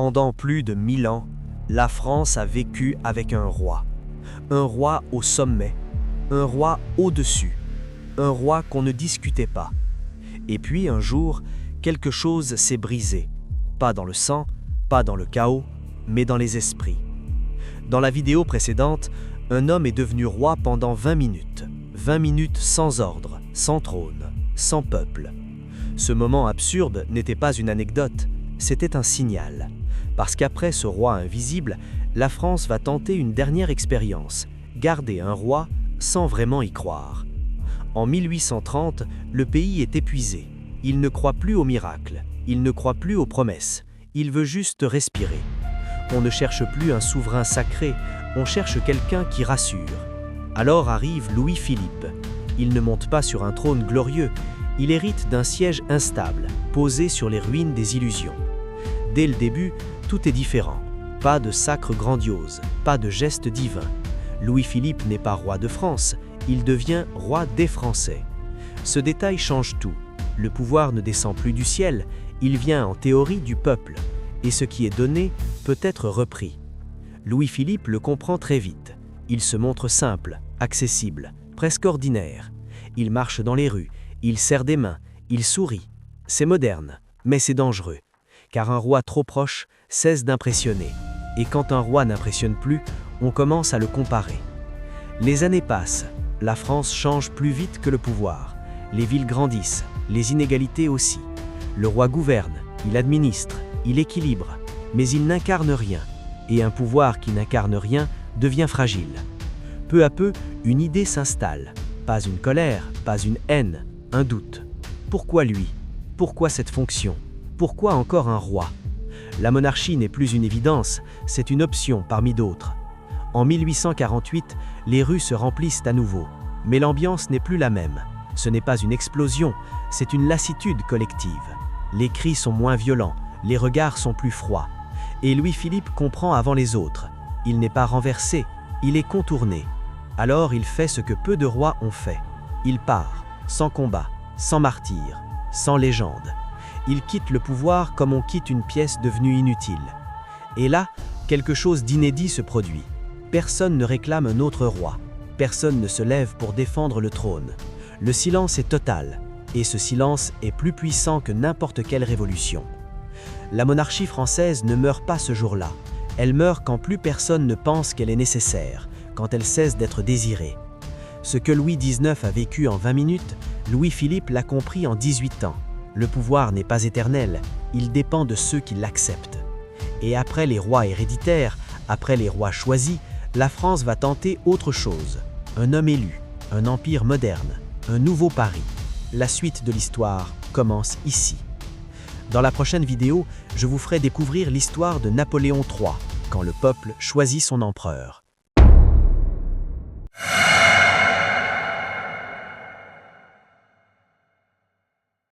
Pendant plus de 1000 ans, la France a vécu avec un roi au sommet, un roi au-dessus, un roi qu'on ne discutait pas. Et puis un jour, quelque chose s'est brisé, pas dans le sang, pas dans le chaos, mais dans les esprits. Dans la vidéo précédente, un homme est devenu roi pendant 20 minutes sans ordre, sans trône, sans peuple. Ce moment absurde n'était pas une anecdote, c'était un signal. Parce qu'après ce roi invisible, la France va tenter une dernière expérience, garder un roi sans vraiment y croire. En 1830, le pays est épuisé. Il ne croit plus aux miracles, il ne croit plus aux promesses, il veut juste respirer. On ne cherche plus un souverain sacré, on cherche quelqu'un qui rassure. Alors arrive Louis-Philippe. Il ne monte pas sur un trône glorieux, il hérite d'un siège instable, posé sur les ruines des illusions. Dès le début, tout est différent. Pas de sacre grandiose, pas de geste divin. Louis-Philippe n'est pas roi de France, il devient roi des Français. Ce détail change tout. Le pouvoir ne descend plus du ciel, il vient en théorie du peuple, et ce qui est donné peut être repris. Louis-Philippe le comprend très vite. Il se montre simple, accessible, presque ordinaire. Il marche dans les rues, il serre des mains, il sourit. C'est moderne, mais c'est dangereux. Car un roi trop proche cesse d'impressionner. Et quand un roi n'impressionne plus, on commence à le comparer. Les années passent, la France change plus vite que le pouvoir. Les villes grandissent, les inégalités aussi. Le roi gouverne, il administre, il équilibre, mais il n'incarne rien. Et un pouvoir qui n'incarne rien devient fragile. Peu à peu, une idée s'installe. Pas une colère, pas une haine, un doute. Pourquoi lui? Pourquoi cette fonction? Pourquoi encore un roi? La monarchie n'est plus une évidence, c'est une option parmi d'autres. En 1848, les rues se remplissent à nouveau. Mais l'ambiance n'est plus la même. Ce n'est pas une explosion, c'est une lassitude collective. Les cris sont moins violents, les regards sont plus froids. Et Louis-Philippe comprend avant les autres. Il n'est pas renversé, il est contourné. Alors il fait ce que peu de rois ont fait. Il part, sans combat, sans martyr, sans légende. Il quitte le pouvoir comme on quitte une pièce devenue inutile. Et là, quelque chose d'inédit se produit. Personne ne réclame un autre roi. Personne ne se lève pour défendre le trône. Le silence est total, et ce silence est plus puissant que n'importe quelle révolution. La monarchie française ne meurt pas ce jour-là. Elle meurt quand plus personne ne pense qu'elle est nécessaire, quand elle cesse d'être désirée. Ce que Louis XIX a vécu en 20 minutes, Louis-Philippe l'a compris en 18 ans. Le pouvoir n'est pas éternel, il dépend de ceux qui l'acceptent. Et après les rois héréditaires, après les rois choisis, la France va tenter autre chose. Un homme élu, un empire moderne, un nouveau Paris. La suite de l'histoire commence ici. Dans la prochaine vidéo, je vous ferai découvrir l'histoire de Napoléon III, quand le peuple choisit son empereur.